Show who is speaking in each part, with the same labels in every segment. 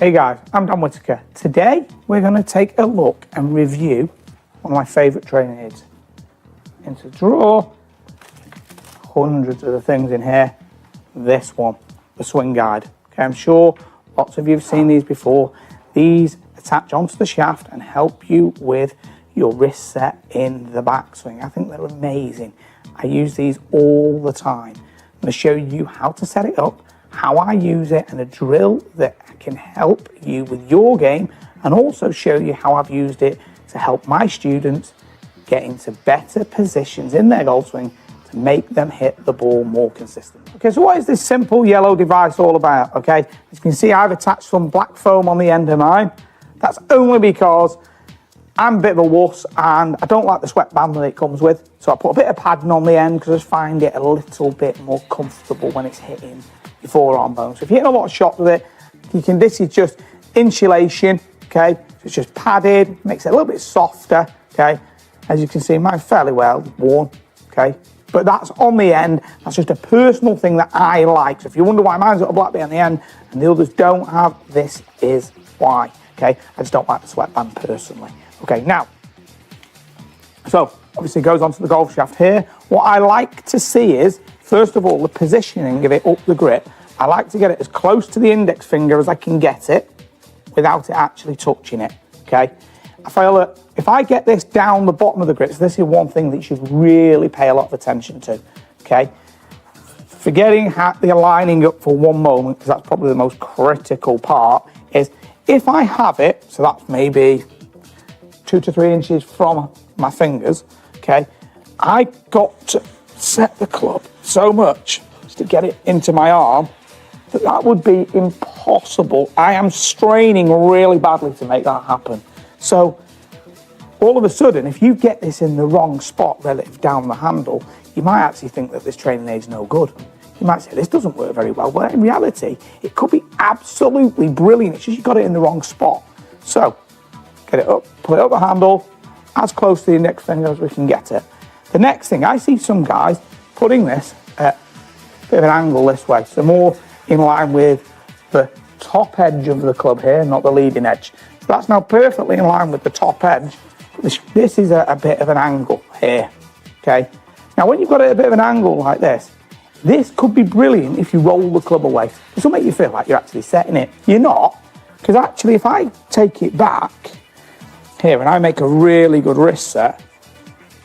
Speaker 1: Hey guys, I'm Dan Whitaker. Today we're going to take a look and review one of my favourite training aids. Into drawer, hundreds of the things in here. This one, the ZWINGYDE. Okay, I'm sure lots of you have seen these before. These attach onto the shaft and help you with your wrist set in the backswing. I think they're amazing. I use these all the time. I'm going to show you how to set it up, how I use it, and a drill that can help you with your game, and also show you how I've used it to help my students get into better positions in their golf swing to make them hit the ball more consistently. Okay, so what is this simple yellow device all about? Okay, as you can see, I've attached some black foam on the end of mine. That's only because I'm a bit of a wuss and I don't like the sweatband that it comes with. So I put a bit of padding on the end because I just find it a little bit more comfortable when it's hitting your forearm bone. So if you're hitting a lot of shots with it, this is just insulation, okay? So it's just padded, makes it a little bit softer, okay? As you can see, mine's fairly well worn, okay? But that's on the end. That's just a personal thing that I like. So if you wonder why mine's got a black bit on the end and the others don't have, this is why, okay? I just don't like the sweatband personally. Okay, now, so obviously it goes onto the golf shaft here. What I like to see is, first of all, the positioning of it up the grip. I like to get it as close to the index finger as I can get it without it actually touching it, okay? I feel that if I get this down the bottom of the grip, so this is one thing that you should really pay a lot of attention to, okay? Forgetting the aligning up for one moment, because that's probably the most critical part, is if I have it, so that's maybe 2 to 3 inches from my fingers, okay? I got to set the club so much to get it into my arm that would be impossible. I am straining really badly to make that happen. So all of a sudden, if you get this in the wrong spot relative down the handle, you might actually think that this training aid's no good. You might say, this doesn't work very well. Well, in reality, it could be absolutely brilliant. It's just you got it in the wrong spot. So get it up, put it up the handle, as close to the index finger as we can get it. The next thing, I see some guys putting this at a bit of an angle this way, so more in line with the top edge of the club here, not the leading edge. So that's now perfectly in line with the top edge. This is a bit of an angle here, okay? Now, when you've got it a bit of an angle like this could be brilliant if you roll the club away. This will make you feel like you're actually setting it. You're not, because actually if I take it back here and I make a really good wrist set,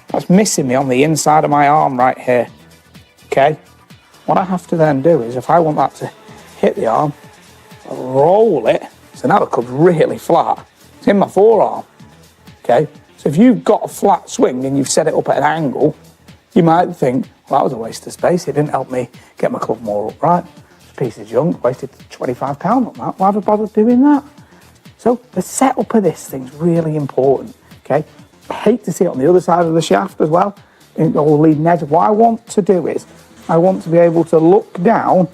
Speaker 1: that's missing me on the inside of my arm right here, okay? What I have to then do is, if I want that to hit the arm, roll it, so now the club's really flat. It's in my forearm, okay? So if you've got a flat swing and you've set it up at an angle, you might think, well, that was a waste of space. It didn't help me get my club more upright. It's a piece of junk, wasted £25 on that. Why have I bothered doing that? So the setup of this thing's really important, okay? I hate to see it on the other side of the shaft as well, or the leading edge. What I want to do is, I want to be able to look down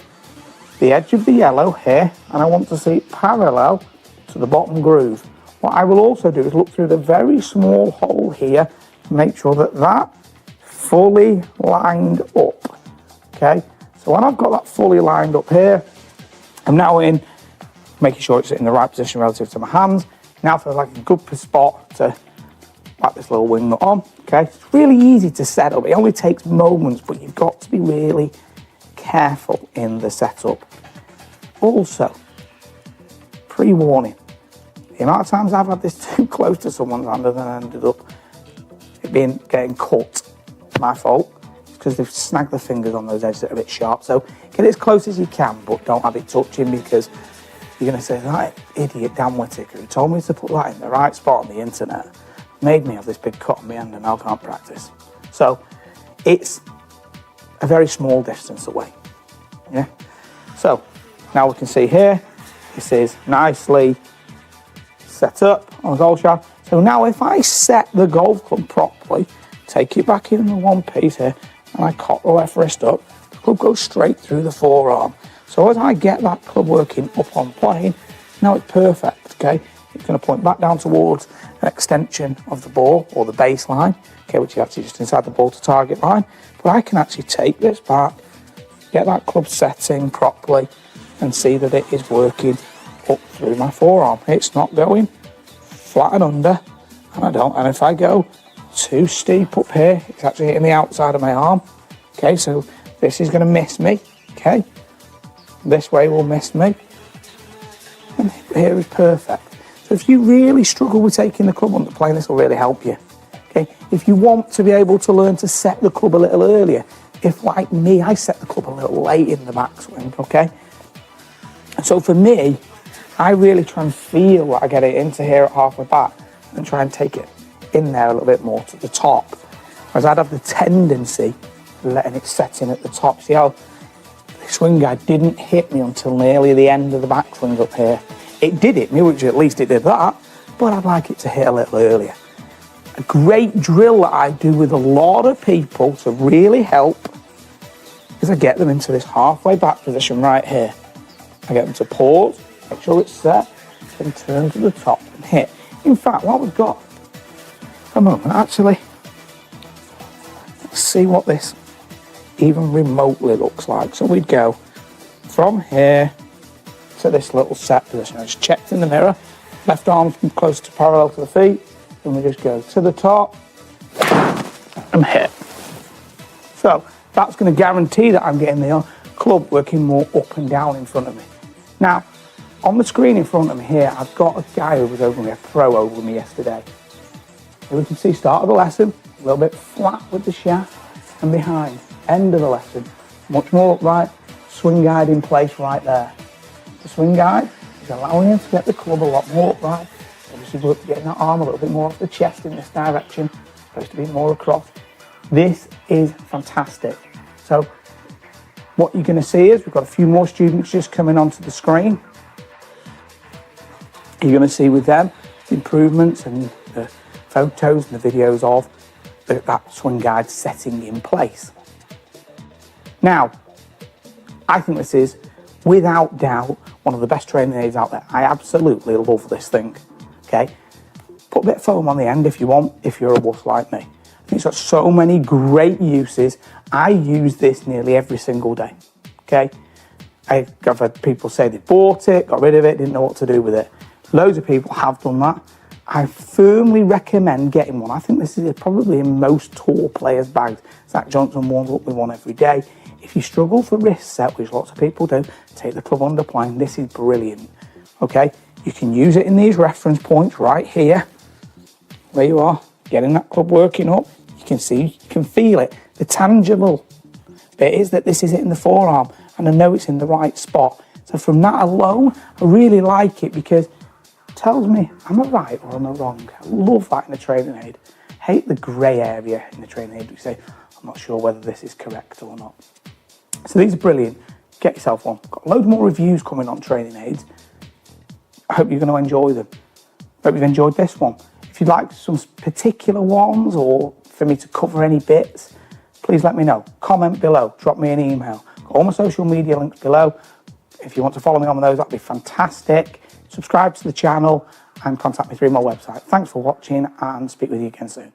Speaker 1: the edge of the yellow here, and I want to see it parallel to the bottom groove. What I will also do is look through the very small hole here to make sure that that's fully lined up, okay? So when I've got that fully lined up here, I'm now making sure it's in the right position relative to my hands. Now feels like a good spot to whack this little wing nut on, okay? It's really easy to set up. It only takes moments, but you've got to be really careful in the setup. Also, pre-warning, the amount of times I've had this too close to someone's hand and then ended up getting cut, my fault, because they've snagged the fingers on those edges that are a bit sharp. So get it as close as you can, but don't have it touching, because you're going to say, that idiot Dan Whitaker who told me to put that in the right spot on the internet made me have this big cut on my hand and now I can't practice. So it's a very small distance away, yeah? So now we can see here, this is nicely set up on the golf shaft. So now if I set the golf club properly, take it back in the one piece here, and I cock the left wrist up, the club goes straight through the forearm. So as I get that club working up on plane, now it's perfect, okay? It's going to point back down towards an extension of the ball, or the baseline, okay, which is actually just inside the ball to target line. But I can actually take this back, get that club setting properly, and see that it is working up through my forearm. It's not going flat and under, and if I go too steep up here, it's actually hitting the outside of my arm. Okay, so this is going to miss me. Okay, this way will miss me, and here is perfect. So if you really struggle with taking the club under plane, this will really help you. Okay, if you want to be able to learn to set the club a little earlier, if like me, I set the club a little late in the backswing. Okay, and so for me, I really try and feel that I get it into here at halfway back and try and take it in there a little bit more to the top. Whereas I'd have the tendency of letting it set in at the top. See how the swing guide didn't hit me until nearly the end of the backswing up here. It did hit me, which at least it did that, but I'd like it to hit a little earlier. A great drill that I do with a lot of people to really help is I get them into this halfway back position right here. I get them to pause, make sure it's set, then turn to the top and hit. In fact, what we've got, a moment actually, let's see what this even remotely looks like. So we'd go from here to this little set position. I just checked in the mirror, left arm's close to parallel to the feet, and we just go to the top and hit. So that's going to guarantee that I'm getting the club working more up and down in front of me. Now, on the screen in front of me here, I've got a guy who was over me, a pro over me yesterday. Here we can see start of the lesson, a little bit flat with the shaft, and behind, end of the lesson, much more upright, swing guide in place right there. The swing guide is allowing him to get the club a lot more upright. Obviously we're getting that arm a little bit more off the chest in this direction, supposed to be more across. This is fantastic. So what you're going to see is we've got a few more students just coming onto the screen. You're going to see with them the improvements and the photos and the videos of that swing guide setting in place. Now, I think this is, without doubt, one of the best training aids out there. I absolutely love this thing, okay? Put a bit of foam on the end if you want, if you're a wuss like me. I think it's got so many great uses. I use this nearly every single day, okay? I've had people say they bought it, got rid of it, didn't know what to do with it. Loads of people have done that. I firmly recommend getting one. I think this is probably in most tour players' bags. Zach Johnson warms up with one every day. If you struggle for wrist set, which lots of people do, take the club under plane. This is brilliant, okay? You can use it in these reference points right here, where you are, getting that club working up. You can see, you can feel it. The tangible bit is that this is hitting the forearm, and I know it's in the right spot. So from that alone, I really like it because it tells me am I right or am I wrong. I love that in a training aid. I hate the grey area in the training aid. You say, I'm not sure whether this is correct or not. So these are brilliant. Get yourself one. Got loads more reviews coming on training aids. I hope you're going to enjoy them. Hope you've enjoyed this one. If you'd like some particular ones or for me to cover any bits, please let me know. Comment below. Drop me an email. Got all my social media links below. If you want to follow me on those, that'd be fantastic. Subscribe to the channel and contact me through my website. Thanks for watching and speak with you again soon.